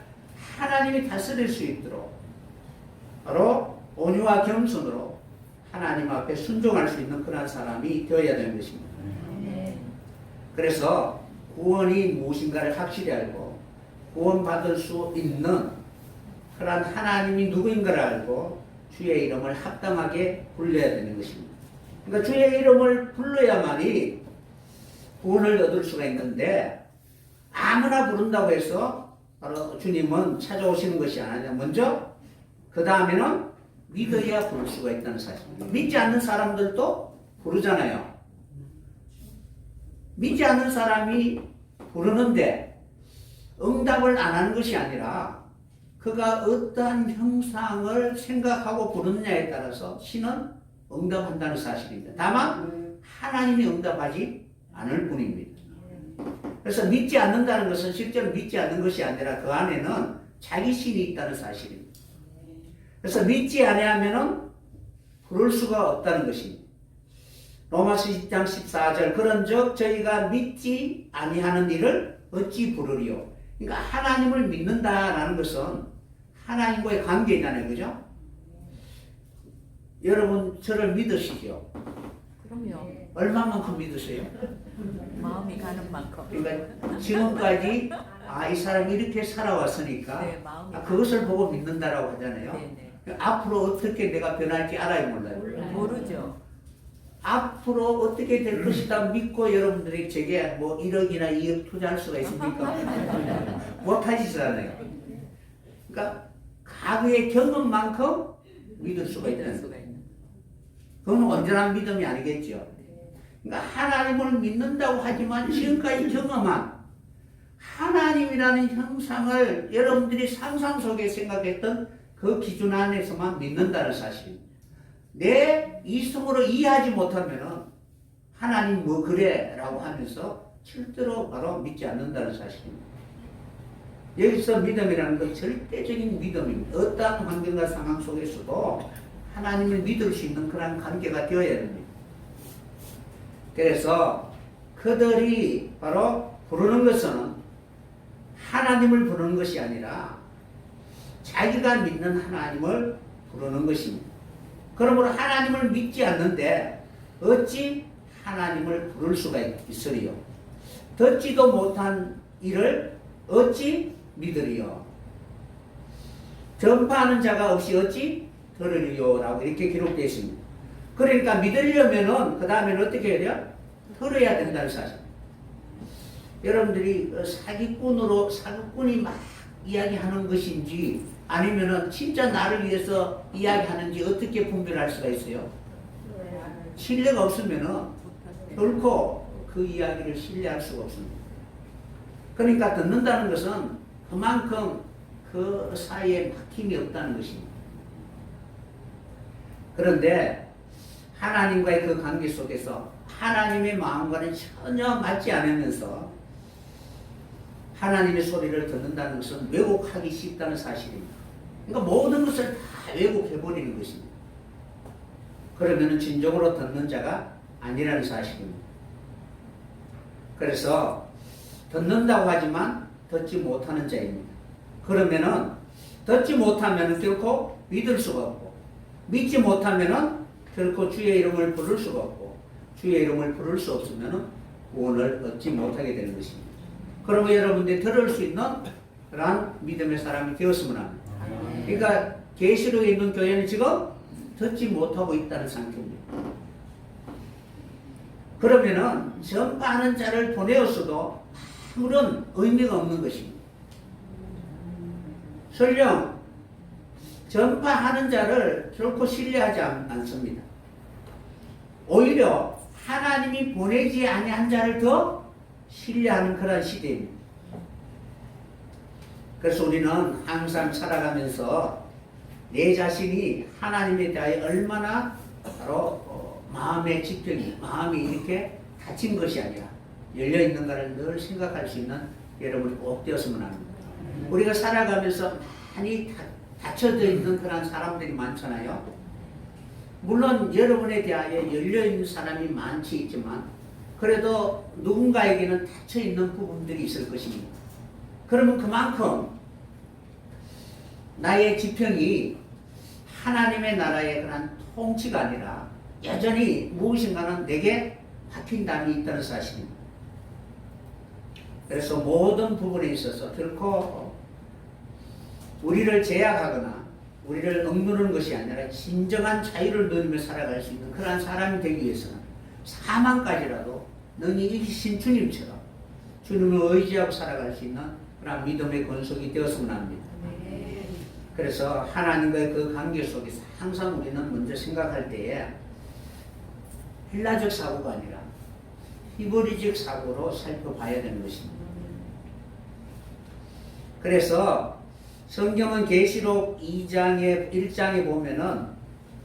하나님이 다스릴 수 있도록 바로 온유와 겸손으로 하나님 앞에 순종할 수 있는 그런 사람이 되어야 되는 것입니다. 그래서 구원이 무엇인가를 확실히 알고 구원받을 수 있는 그런 하나님이 누구인가를 알고 주의 이름을 합당하게 불러야 되는 것입니다. 그러니까 주의 이름을 불러야만이 구원을 얻을 수가 있는데 아무나 부른다고 해서 바로 주님은 찾아오시는 것이 아니라 먼저 그 다음에는 믿어야 부를 수가 있다는 사실입니다. 믿지 않는 사람들도 부르잖아요. 믿지 않는 사람이 부르는데 응답을 안 하는 것이 아니라 그가 어떠한 형상을 생각하고 부르느냐에 따라서 신은 응답한다는 사실입니다. 다만 하나님이 응답하지 않을 뿐입니다. 그래서 믿지 않는다는 것은 실제로 믿지 않는 것이 아니라 그 안에는 자기 신이 있다는 사실입니다. 그래서 믿지 아니하면은 부를 수가 없다는 것입니다. 로마서 10장 14절 그런즉 저희가 믿지 아니하는 일을 어찌 부르리요. 그러니까 하나님을 믿는다라는 것은 하나님과의 관계잖아요. 그죠? 여러분 저를 믿으시죠? 그럼요. 얼마만큼 믿으세요? 마음이 가는 만큼. 그러니까 지금까지 이 사람이 이렇게 살아왔으니까 네, 마음이 그것을 보고 믿는다라고 하잖아요. 네네. 앞으로 어떻게 내가 변할지 알아요, 몰라요? 모르죠. 앞으로 어떻게 될 것이다 믿고 여러분들이 제게 뭐 1억이나 2억 투자할 수가 있습니까? 못하시잖아요. 그러니까 과거의 경험만큼 믿을 수가 믿을 있다는 수가 거예요. 있는. 그건 온전한 믿음이 아니겠죠. 그러니까 하나님을 믿는다고 하지만 지금까지 경험한 하나님이라는 형상을 여러분들이 상상 속에 생각했던 그 기준 안에서만 믿는다는 사실입니다. 내 이성으로 이해하지 못하면은 하나님 뭐 그래 라고 하면서 절대로 바로 믿지 않는다는 사실입니다. 여기서 믿음이라는 건 절대적인 믿음입니다. 어떠한 환경과 상황 속에서도 하나님을 믿을 수 있는 그런 관계가 되어야 됩니다. 그래서 그들이 바로 부르는 것은 하나님을 부르는 것이 아니라 자기가 믿는 하나님을 부르는 것입니다. 그러므로 하나님을 믿지 않는데 어찌 하나님을 부를 수가 있으리요. 듣지도 못한 일을 어찌 믿으리요. 전파하는 자가 없이 어찌 들으리요 라고 이렇게 기록되어 있습니다. 그러니까 믿으려면은 그 다음에는 어떻게 해야 돼요? 들어야 된다는 사실. 여러분들이 사기꾼이 막 이야기하는 것인지 아니면은 진짜 나를 위해서 이야기하는지 어떻게 분별할 수가 있어요? 신뢰가 없으면은 결코 그 이야기를 신뢰할 수가 없습니다. 그러니까 듣는다는 것은 그만큼 그 사이에 막힘이 없다는 것입니다. 그런데 하나님과의 그 관계 속에서 하나님의 마음과는 전혀 맞지 않으면서 하나님의 소리를 듣는다는 것은 왜곡하기 쉽다는 사실입니다. 그러니까 모든 것을 다 왜곡해버리는 것입니다. 그러면 진정으로 듣는 자가 아니라는 사실입니다. 그래서 듣는다고 하지만 듣지 못하는 자입니다. 그러면은 듣지 못하면 결코 믿을 수가 없고 믿지 못하면 결코 주의 이름을 부를 수가 없고 주의 이름을 부를 수 없으면 구원을 얻지 못하게 되는 것입니다. 그러면 여러분들이 들을 수 있는 그러한 믿음의 사람이 되었으면 합니다. 그러니까 계시록에 있는 교회는 지금 듣지 못하고 있다는 상태입니다. 그러면은 전파하는 자를 보내었어도 아무런 의미가 없는 것입니다. 설령 전파하는 자를 결코 신뢰하지 않습니다. 오히려 하나님이 보내지 아니한 자를 더 신뢰하는 그런 시대입니다. 그래서 우리는 항상 살아가면서 내 자신이 하나님에 대하여 얼마나 바로 마음의 지평이, 마음이 이렇게 닫힌 것이 아니라 열려있는가를 늘 생각할 수 있는 여러분이 꼭 되었으면 합니다. 우리가 살아가면서 많이 닫혀져 있는 그런 사람들이 많잖아요. 물론 여러분에 대하여 열려있는 사람이 많지 있지만 그래도 누군가에게는 닫혀있는 부분들이 있을 것입니다. 그러면 그만큼 나의 지평이 하나님의 나라의 그런 통치가 아니라 여전히 무엇인가는 내게 박힌 담이 있다는 사실입니다. 그래서 모든 부분에 있어서 결코 우리를 제약하거나 우리를 억누르는 것이 아니라 진정한 자유를 누리며 살아갈 수 있는 그러한 사람이 되기 위해서는 사망까지라도 능히 이기신 주님처럼 주님을 의지하고 살아갈 수 있는 그런 믿음의 권속이 되었으면 합니다. 그래서 하나님과의 그 관계 속에서 항상 우리는 먼저 생각할 때에 헬라적 사고가 아니라 히브리적 사고로 살펴봐야 되는 것입니다. 그래서 성경은 계시록 2장에 1장에 보면은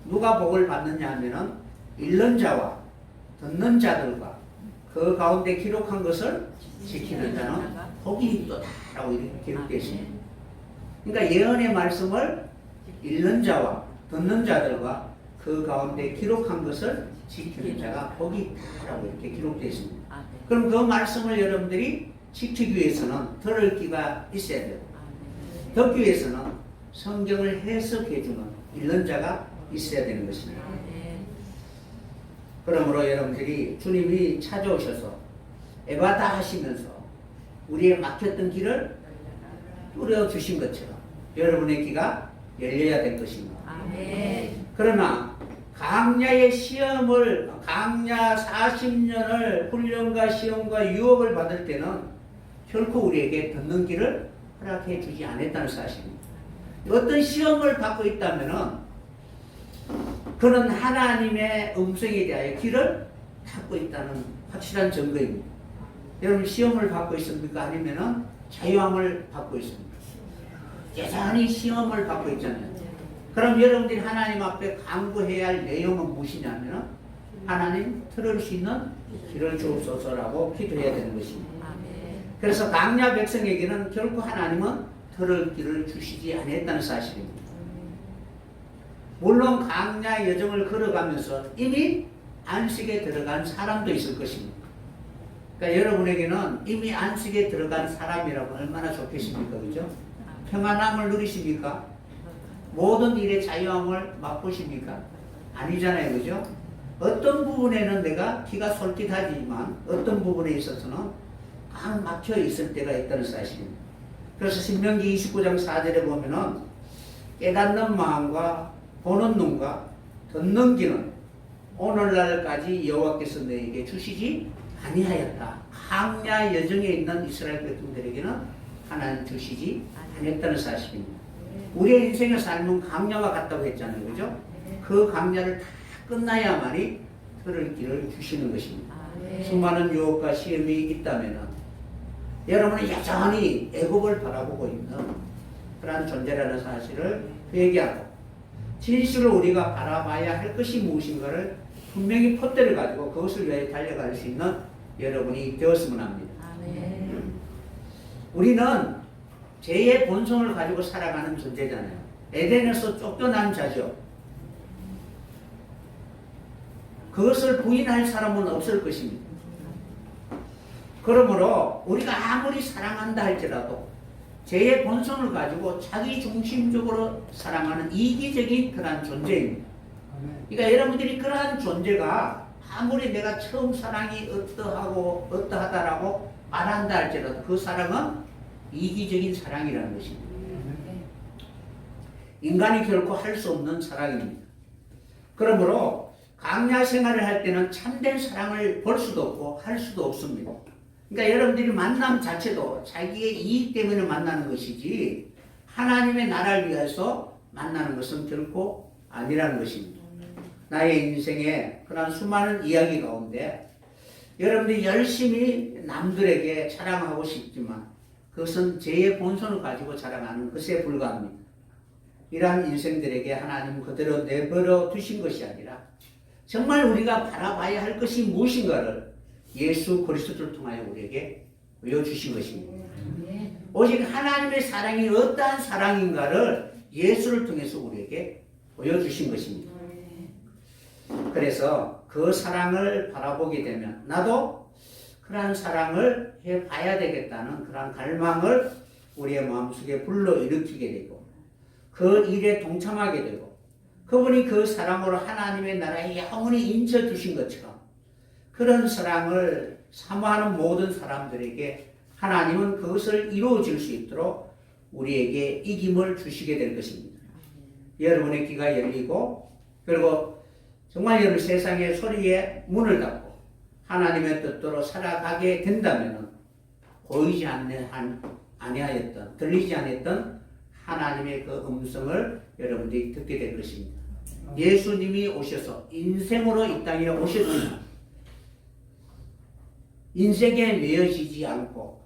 누가 복을 받느냐 하면은 읽는 자와 듣는 자들과 그 가운데 기록한 것을 지키는 자는 복이 있도다라고 이렇게 기록되어 있습니다. 그러니까 예언의 말씀을 읽는 자와 듣는 자들과 그 가운데 기록한 것을 지키는 자가 복이 있다라고 이렇게 기록되어 있습니다. 그럼 그 말씀을 여러분들이 지키기 위해서는 들을 귀가 있어야 돼요. 듣기 위해서는 성경을 해석해주는 읽는 자가 있어야 되는 것입니다. 그러므로 여러분들이 주님이 찾아오셔서 에바다 하시면서 우리의 막혔던 길을 뚫어주신 것처럼 여러분의 귀가 열려야 될 것입니다. 그러나 강야의 시험을 강야 40년을 훈련과 시험과 유혹을 받을 때는 결코 우리에게 듣는 길을 허락해 주지 않았다는 사실입니다. 어떤 시험을 받고 있다면은 그는 하나님의 음성에 대하여 귀를 닫고 있다는 확실한 증거입니다. 여러분 시험을 받고 있습니까? 아니면은 자유함을 받고 있습니까? 여전히 시험을 받고 있잖아요. 그럼 여러분들이 하나님 앞에 간구해야 할 내용은 무엇이냐면 하나님 들을 수 있는 길을 주옵소서라고 기도해야 되는 것입니다. 그래서 강야 백성에게는 결코 하나님은 들을 길을 주시지 않았다는 사실입니다. 물론 강야 여정을 걸어가면서 이미 안식에 들어간 사람도 있을 것입니다. 그러니까 여러분에게는 이미 안식에 들어간 사람이라고 얼마나 좋겠습니까? 그죠? 평안함을 누리십니까? 모든 일의 자유함을 맛보십니까? 아니잖아요. 그죠? 어떤 부분에는 내가 귀가 솔깃하지만 어떤 부분에 있어서는 꽉 막혀 있을 때가 있다는 사실입니다. 그래서 신명기 29장 4절에 보면은 깨닫는 마음과 보는 눈과 듣는 귀는 오늘날까지 여호와께서 너에게 주시지 아니하였다. 강야 여정에 있는 이스라엘 백성들에게는 하나님 주시지 않았다는 사실입니다. 우리의 인생의 삶은 강야와 같다고 했잖아요. 그죠? 그 강야를 다 끝나야만이 들을 길을 주시는 것입니다. 수많은 유혹과 시험이 있다면 여러분은 여전히 애굽을 바라보고 있는 그런 존재라는 사실을 회개하고 진실로 우리가 바라봐야 할 것이 무엇인가를 분명히 폿대를 가지고 그것을 위해 달려갈 수 있는 여러분이 되었으면 합니다. 우리는 죄의 본성을 가지고 살아가는 존재잖아요. 에덴에서 쫓겨난 자죠. 그것을 부인할 사람은 없을 것입니다. 그러므로 우리가 아무리 사랑한다 할지라도 죄의 본성을 가지고 자기 중심적으로 사랑하는 이기적인 그러한 존재입니다. 그러니까 여러분들이 그러한 존재가 아무리 내가 처음 사랑이 어떠하다라고 말한다 할지라도 그 사랑은 이기적인 사랑이라는 것입니다. 인간이 결코 할 수 없는 사랑입니다. 그러므로 광야 생활을 할 때는 참된 사랑을 볼 수도 없고 할 수도 없습니다. 그러니까 여러분들이 만남 자체도 자기의 이익 때문에 만나는 것이지 하나님의 나라를 위해서 만나는 것은 결코 아니라는 것입니다. 나의 인생에 그런 수많은 이야기 가운데 여러분들이 열심히 남들에게 자랑하고 싶지만 그것은 죄의 본성을 가지고 자랑하는 것에 불과합니다. 이러한 인생들에게 하나님 그대로 내버려 두신 것이 아니라 정말 우리가 바라봐야 할 것이 무엇인가를 예수 그리스도를 통하여 우리에게 보여주신 것입니다. 오직 하나님의 사랑이 어떠한 사랑인가를 예수를 통해서 우리에게 보여주신 것입니다. 그래서 그 사랑을 바라보게 되면 나도 그러한 사랑을 해봐야 되겠다는 그러한 갈망을 우리의 마음속에 불러일으키게 되고 그 일에 동참하게 되고 그분이 그 사랑으로 하나님의 나라에 영원히 인쳐주신 것처럼 그런 사랑을 사모하는 모든 사람들에게 하나님은 그것을 이루어질 수 있도록 우리에게 이김을 주시게 될 것입니다. 여러분의 귀가 열리고 그리고 정말 여러분 세상의 소리에 문을 닫고 하나님의 뜻대로 살아가게 된다면 보이지 아니하였던 들리지 않았던 하나님의 그 음성을 여러분들이 듣게 될 것입니다. 예수님이 오셔서 인생으로 이 땅에 오셨지만 인생에 매여지지 않고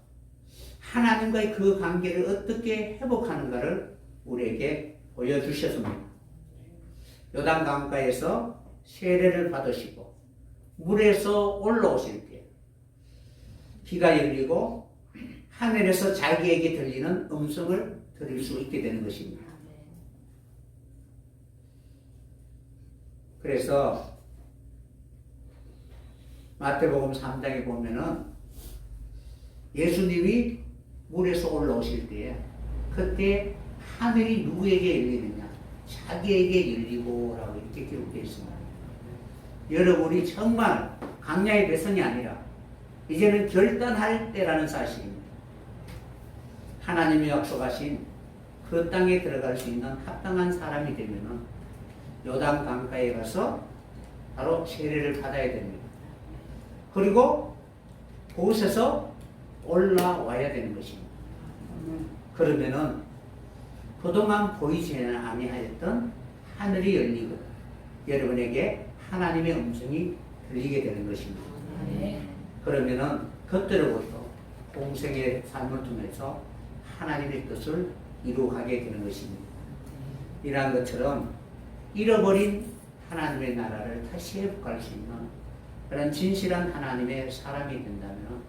하나님과의 그 관계를 어떻게 회복하는가를 우리에게 보여주셨습니다. 요단 강가에서 세례를 받으시고 물에서 올라오실 때 귀가 열리고 하늘에서 자기에게 들리는 음성을 들을 수 있게 되는 것입니다. 그래서 마태복음 3장에 보면은 예수님이 물에서 올라오실 때에 그때 하늘이 누구에게 열리느냐? 자기에게 열리고라고 이렇게 기록되어 있습니다. 여러분이 정말 광야의 백성이 아니라 이제는 결단할 때라는 사실입니다. 하나님이 약속하신 그 땅에 들어갈 수 있는 합당한 사람이 되면은 요단 강가에 가서 바로 세례를 받아야 됩니다. 그리고 그곳에서 올라와야 되는 것입니다. 그러면은 그동안 보이지 아니하였던 하늘이 열리고 여러분에게 하나님의 음성이 들리게 되는 것입니다. 그러면은 그때로부터 공생의 삶을 통해서 하나님의 뜻을 이루어가게 되는 것입니다. 이러한 것처럼 잃어버린 하나님의 나라를 다시 회복할 수 있는 그런 진실한 하나님의 사람이 된다면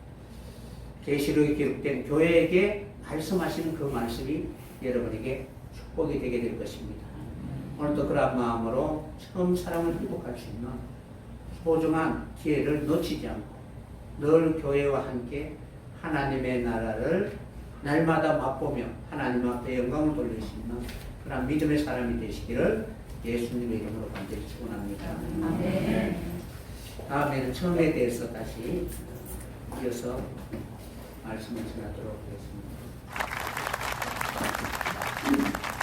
계시록에 기록된 교회에게 말씀하시는 그 말씀이 여러분에게 축복이 되게 될 것입니다. 오늘도 그런 마음으로 처음 사랑을 회복할 수 있는 소중한 기회를 놓치지 않고 늘 교회와 함께 하나님의 나라를 날마다 맛보며 하나님 앞에 영광을 돌릴 수 있는 그런 믿음의 사람이 되시기를 예수님의 이름으로 간절히 축원합니다. 아멘. 다음에는 처음에 대해서 다시 이어서 말씀을 전하도록 하겠습니다.